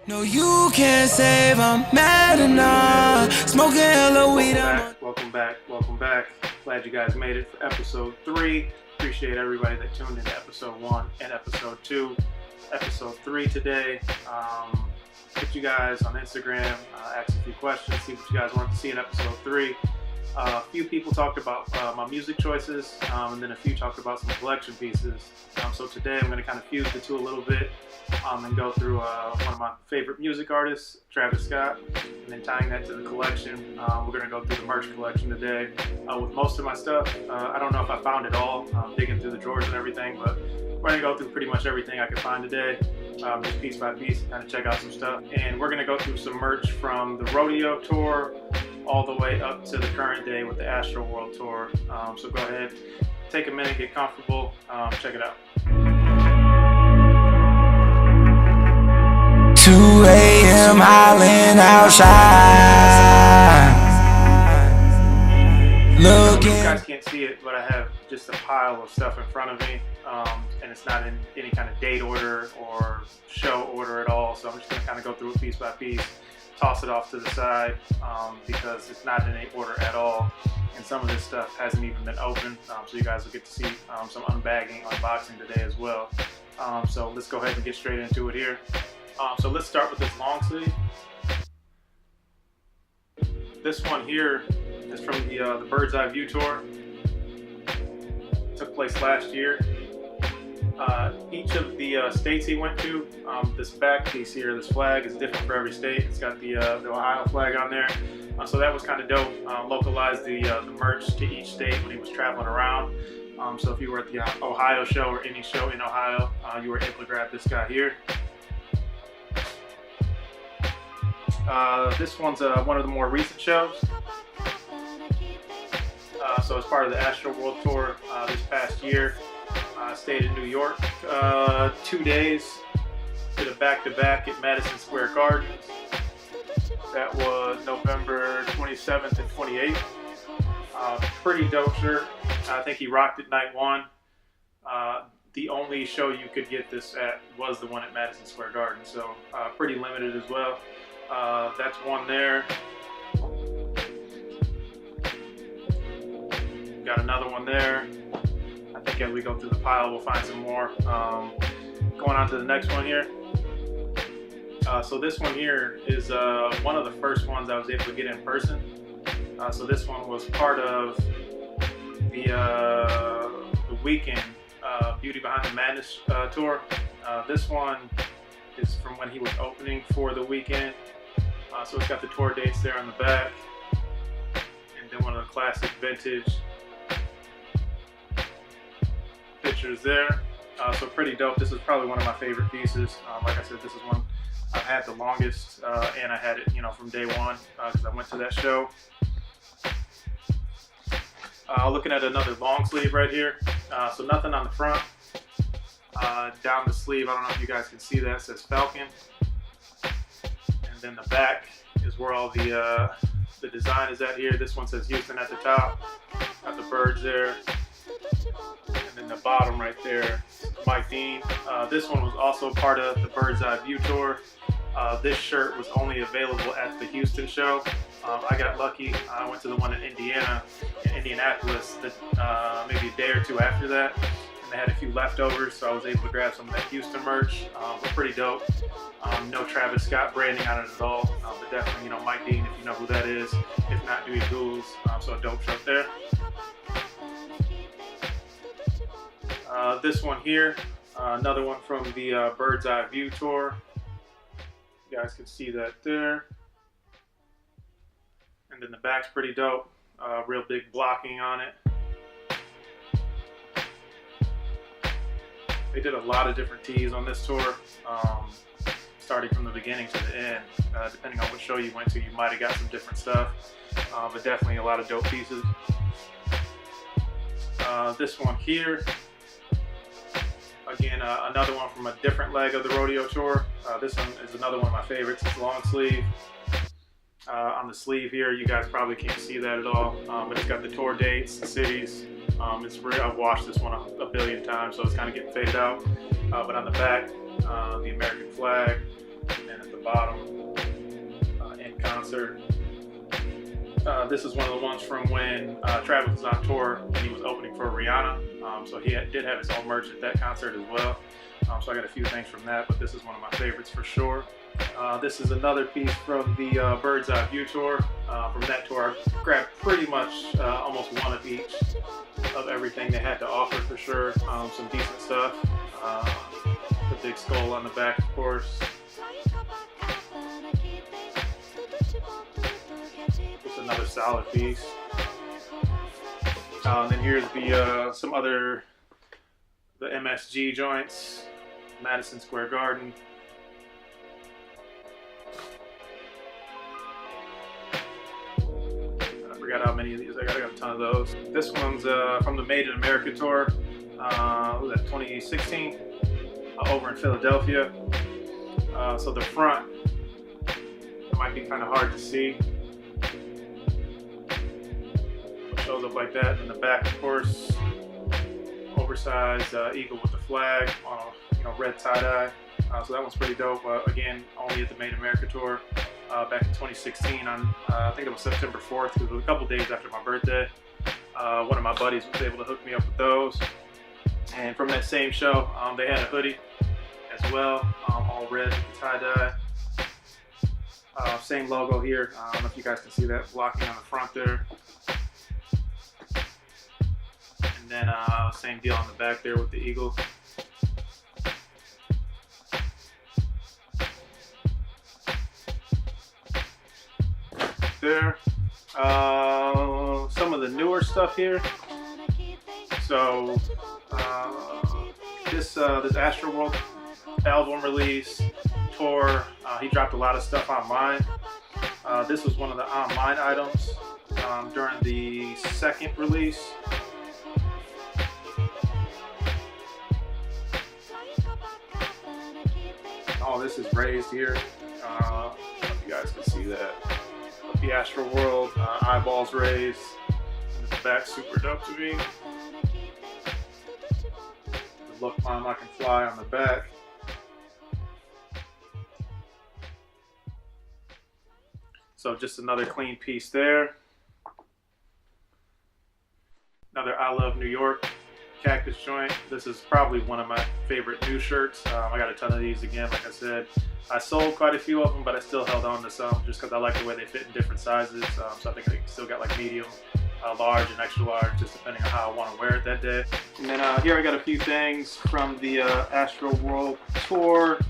No, you can't save, I'm mad enough. Smoking hella weed. Welcome back. Glad you guys made it for episode 3. Appreciate everybody that tuned into episode 1 and episode 2. Episode 3 today. Hit you guys on Instagram, ask a few questions, see what you guys want to see in episode 3. A few people talked about my music choices, and then a few talked about some collection pieces. So today I'm going to kind of fuse the two a little bit and go through one of my favorite music artists, Travis Scott, and then tying that to the collection. We're going to go through the merch collection today with most of my stuff. I don't know if I found it all, digging through the drawers and everything, but we're going to go through pretty much everything I could find today, just piece by piece, kind of check out some stuff. And we're going to go through some merch from the Rodeo tour all the way up to the current day with the Astroworld tour. So go ahead, take a minute, get comfortable, check it out. 2 a.m. Island outside. You guys can't see it, but I have just a pile of stuff in front of me, and it's not in any kind of date order or show order at all. So I'm just going to kind of go through it piece by piece, toss it off to the side because it's not in any order at all. And some of this stuff hasn't even been opened, so you guys will get to see some unboxing today as well. So let's go ahead and get straight into it here. So let's start with this long sleeve. This one here is from the Bird's Eye View tour. It took place last year. Each of the states he went to, this back piece here, this flag is different for every state. It's got the Ohio flag on there. So that was kind of dope. Localized the merch to each state when he was traveling around. So if you were at the Ohio show or any show in Ohio, you were able to grab this guy here. This one's one of the more recent shows. So as part of the Astroworld tour this past year, I stayed in New York 2 days, did a back-to-back at Madison Square Garden. That was November 27th and 28th. Pretty dope shirt. I think he rocked it night 1. The only show you could get this at was the one at Madison Square Garden, so pretty limited as well. That's one there. Got another one there. I think as we go through the pile, we'll find some more. Going on to the next one here. So this one here is one of the first ones I was able to get in person. So this one was part of the weekend Beauty Behind the Madness tour. This one is from when he was opening for the weekend. So it's got the tour dates there on the back, and then one of the classic vintage pictures there. So pretty dope. This is probably one of my favorite pieces. Like I said, this is one I've had the longest, and I had it, from day one because I went to that show. Looking at another long sleeve right here. So nothing on the front. Down the sleeve, I don't know if you guys can see that, it says Falcon. And then the back is where all the design is at here. This one says Houston at the top. Got the birds there. And then the bottom right there, Mike Dean. This one was also part of the Bird's Eye View tour. This shirt was only available at the Houston show. I got lucky. I went to the one in Indianapolis, maybe a day or two after that. They had a few leftovers, so I was able to grab some of that Houston merch. But pretty dope. No Travis Scott branding on it at all, but definitely, Mike Dean, if you know who that is. If not, Dewey Googles. So a dope shirt there. This one here, another one from the Bird's Eye View tour. You guys can see that there. And then the back's pretty dope. Real big blocking on it. They did a lot of different tees on this tour, starting from the beginning to the end. Depending on what show you went to, you might have got some different stuff, but definitely a lot of dope pieces. This one here, again, another one from a different leg of the Rodeo tour. This one is another one of my favorites. It's long sleeve. On the sleeve here, you guys probably can't see that at all, but it's got the tour dates, the cities. It's real. I've watched this one a billion times, so it's kind of getting faded out. But on the back, the American flag, and at the bottom, in concert. This is one of the ones from when Travis was on tour and he was opening for Rihanna. So he did have his own merch at that concert as well. So I got a few things from that, but this is one of my favorites for sure. This is another piece from the Bird's Eye View tour. From that tour, I grabbed pretty much almost one of each of everything they had to offer for sure. Some decent stuff. The big skull on the back, of course. Just another solid piece. Then here's the some other the MSG joints, Madison Square Garden. I forgot how many of these I got a ton of those. This one's from the Made in America tour. What was that, 2016? Over in Philadelphia. So the front might be kind of hard to see. It shows up like that. And the back, of course, oversized eagle with the flag on a red tie-dye. So that one's pretty dope. Again, only at the Made in America tour back in 2016 on I think it was September 4th, because it was a couple days after my birthday. One of my buddies was able to hook me up with those. And from that same show, they had a hoodie as well, all red with the tie-dye. Same logo here. I don't know if you guys can see that blocking on the front there. And then same deal on the back there with the eagle. There. Some of the newer stuff here. So this Astroworld album release, tour, he dropped a lot of stuff online. This was one of the online items during the second release. Oh, this is raised here. I don't know if you guys can see that. The Astroworld eyeballs raised. And the back super dope to me. The Look Mom I Can Fly on the back. So just another clean piece there. Another I Love New York cactus joint. This is probably one of my favorite new shirts. I got a ton of these again, like I said. I sold quite a few of them, but I still held on to some just because I like the way they fit in different sizes. So I think I still got like medium, large, and extra large, just depending on how I want to wear it that day. And then here I got a few things from the Astroworld tour.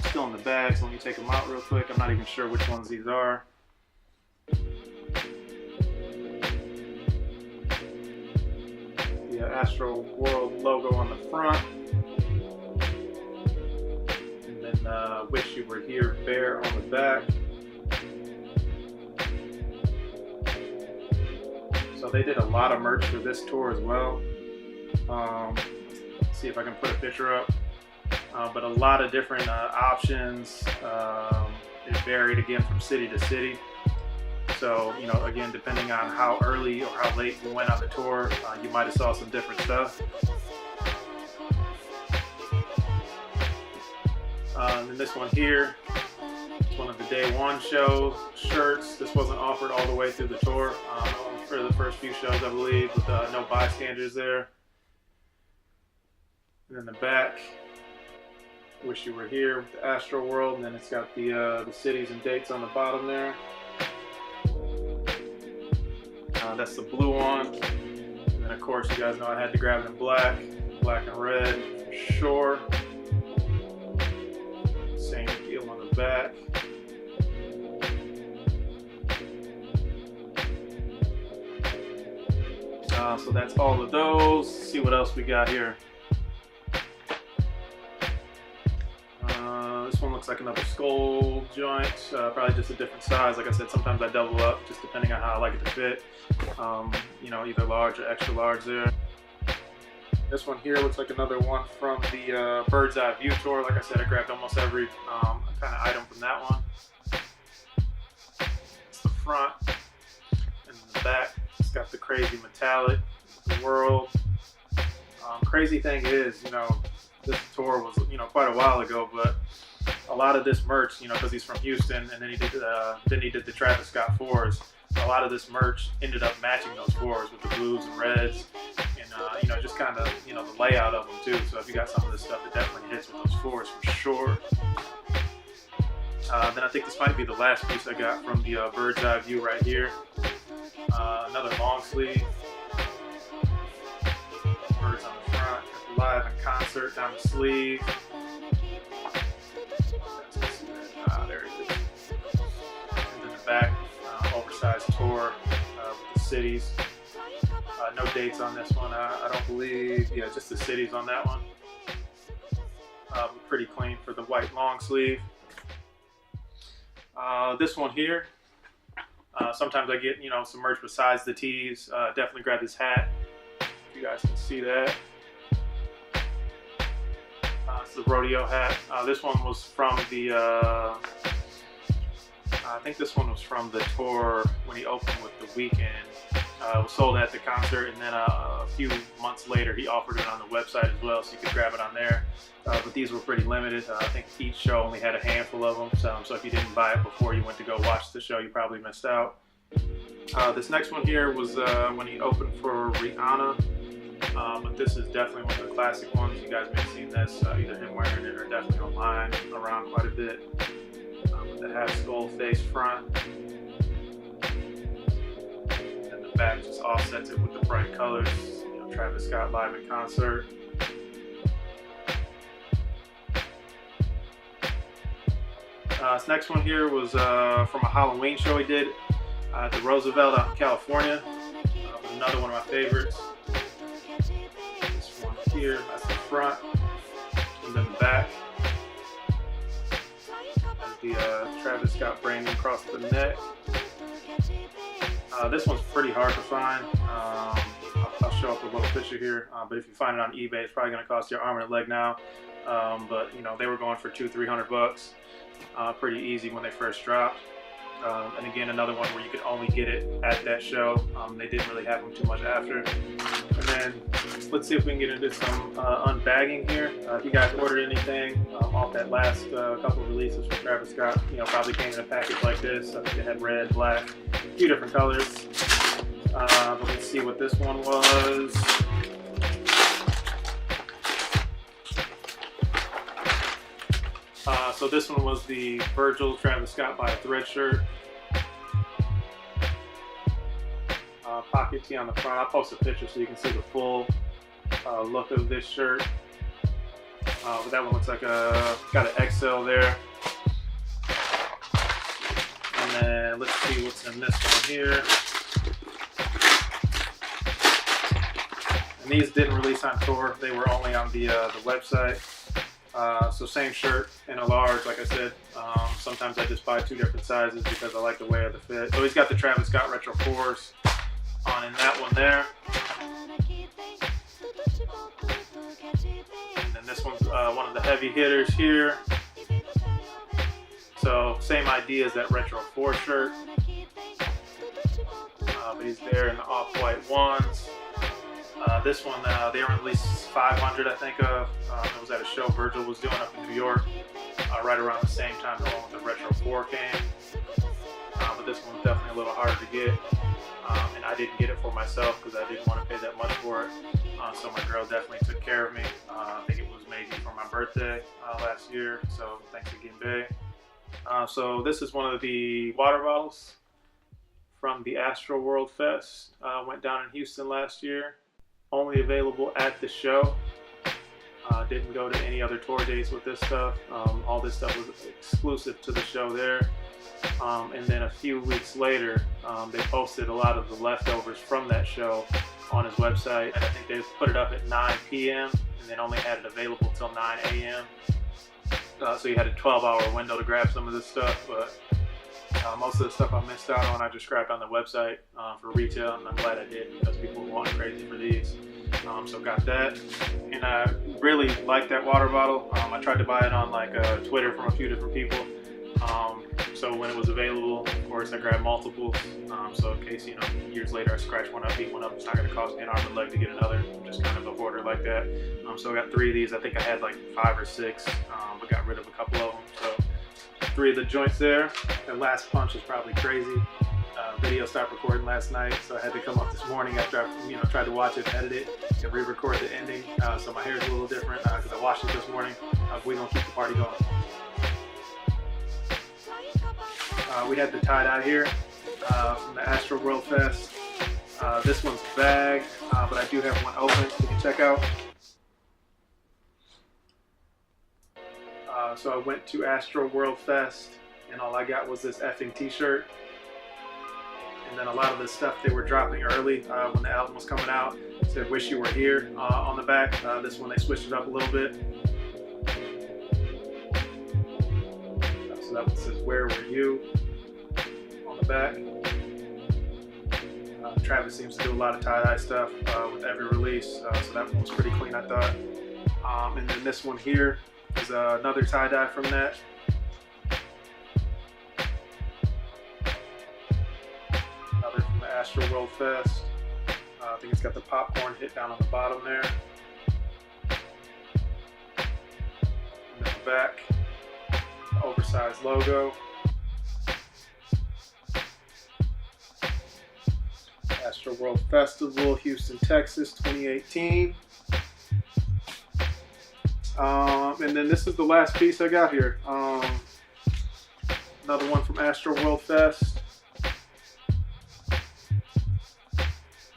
Still in the bag, so let me take them out real quick. I'm not even sure which ones these are. The Astroworld logo on the front. And then Wish You Were Here bear on the back. So they did a lot of merch for this tour as well. Let's see if I can put a picture up. But a lot of different options. It varied again from city to city. So, again, depending on how early or how late you went on the tour, you might have saw some different stuff. And then this one here, it's one of the day one show shirts. This wasn't offered all the way through the tour. For the first few shows, I believe, with no bystanders there. And then the back. Wish You Were Here with the Astroworld, and then it's got the cities and dates on the bottom there. That's the blue one. And then of course you guys know I had to grab it in black and red for sure. Same deal on the back. So that's all of those. Let's see what else we got here. This one looks like another skull joint, probably just a different size. Like I said, sometimes I double up just depending on how I like it to fit. Either large or extra large there. This one here looks like another one from the Bird's Eye View tour. Like I said, I grabbed almost every kind of item from that one. It's the front, and the back, it's got the crazy metallic world. Crazy thing is, this tour was, quite a while ago, but a lot of this merch, you know, because he's from Houston, and then he did the Travis Scott 4s. A lot of this merch ended up matching those 4s with the blues and reds, and you know, just kind of, you know, the layout of them too. So if you got some of this stuff, it definitely hits with those 4s for sure. Then I think this might be the last piece I got from the bird's eye view right here. Another long sleeve. Birds on the front, live in concert down the sleeve. There it is. And then the back, oversized tour with the cities. No dates on this one, I don't believe. Yeah, just the cities on that one. Pretty clean for the white long sleeve. This one here, sometimes I get, you know, some merch besides the tees. Definitely grab this hat. You guys can see that. It's the Rodeo hat. This one was from the, I think this one was from the tour when he opened with The Weeknd. It was sold at the concert, and then a few months later he offered it on the website as well, so you could grab it on there. But these were pretty limited. I think each show only had a handful of them, so if you didn't buy it before you went to go watch the show, you probably missed out. This next one here was when he opened for Rihanna. But this is definitely one of the classic ones. You guys may have seen this, either him wearing it or definitely online around quite a bit. With the half skull face front. And the back just offsets it with the bright colors. You know, Travis Scott live in concert. This next one here was from a Halloween show he did at the Roosevelt out in California. Another one of my favorites. This one here, that's the front, and then the back. That's the Travis Scott branding across the neck. This one's pretty hard to find. I'll show up a little picture here, but if you find it on eBay, it's probably going to cost you an arm and a leg now. But you know, they were going for $200-300 bucks. Pretty easy when they first dropped. And again, another one where you could only get it at that show. They didn't really have them too much after. And then let's see if we can get into some unbagging here. If you guys ordered anything off that last couple of releases from Travis Scott, you know, probably came in a package like this. I think it had red, black, a few different colors. But let's see what this one was. So this one was the Virgil Travis Scott by a Thread shirt. Pocket tee on the front. I'll post a picture so you can see the full look of this shirt. But that one looks like got an XL there. And then let's see what's in this one here. And these didn't release on tour. They were only on the website. So same shirt in a large, like I said. Sometimes I just buy two different sizes because I like the way of the fit. So he's got the Travis Scott Retro 4s on in that one there. And then this one's one of the heavy hitters here. So same idea as that Retro 4 shirt. But he's there in the off-white ones. This one, they were at least 500, I think of. It was at a show Virgil was doing up in New York, right around the same time the one with the Retro 4 came. But this one was definitely a little harder to get. And I didn't get it for myself because I didn't want to pay that much for it. So my girl definitely took care of me. I think it was maybe for my birthday last year. So thanks again, babe. So this is one of the water bottles from the Astroworld Fest. Went down in Houston last year. Only available at the show. Didn't go to any other tour dates with this stuff. All this stuff was exclusive to the show there. And then a few weeks later, they posted a lot of the leftovers from that show on his website. And I think they put it up at 9 p.m. and then only had it available till 9 a.m. So you had a 12-hour window to grab some of this stuff. But most of the stuff I missed out on, I just grabbed on the website for retail, and I'm glad I did because people were wanting crazy for these. So got that, and I really like that water bottle. I tried to buy it on like Twitter from a few different people, So when it was available, of course, I grabbed multiples. So in case, years later I scratch one up, beat one up, it's not going to cost me an arm and leg to get another. I'm just kind of a hoarder like that. So I got 3 of these. I think I had like 5 or 6, but got rid of a couple of them. So 3 of the joints there. That last punch is probably crazy. Video stopped recording last night, so I had to come up this morning after I tried to watch it, edit it, and re-record the ending. So my hair is a little different because I washed it this morning. We're going to keep the party going. We had the tie-dye here from the Astroworld Fest. This one's bagged, but I do have one open you can check out. So I went to Astroworld Fest, and all I got was this effing t-shirt. And then a lot of the stuff they were dropping early when the album was coming out. It said "Wish You Were Here" on the back. This one they switched it up a little bit. So that one says "Where Were You" on the back. Travis seems to do a lot of tie-dye stuff with every release, so that one was pretty clean, I thought. And then this one here is another tie-dye from that. Astroworld Fest. I think it's got the popcorn hit down on the bottom there. And then the back, the oversized logo. Astroworld Festival, Houston, Texas, 2018. And then this is the last piece I got here. Another one from Astroworld Fest.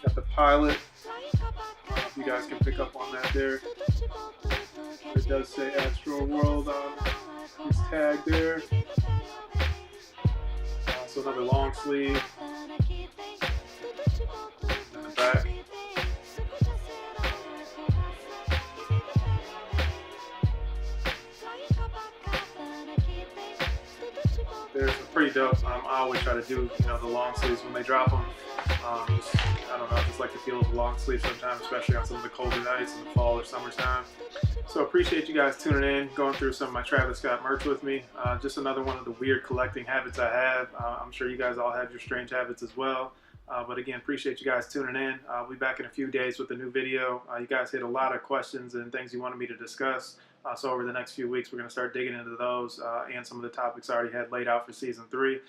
Got the pilot. If you guys can pick up on that there. It does say Astroworld on his tag there. So another long sleeve. In the back. They're pretty dope. I always try to do the long sleeves when they drop them. I don't know, I just like the feel of the long sleeve sometimes, especially on some of the colder nights in the fall or summertime. So appreciate you guys tuning in, going through some of my Travis Scott merch with me. Just another one of the weird collecting habits I have. I'm sure you guys all have your strange habits as well. But again, appreciate you guys tuning in. I'll be back in a few days with a new video. You guys hit a lot of questions and things you wanted me to discuss. So over the next few weeks, we're going to start digging into those and some of the topics I already had laid out for season 3.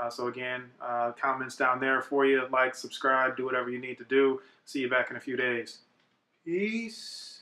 So again, comments down there for you. Like, subscribe, do whatever you need to do. See you back in a few days. Peace.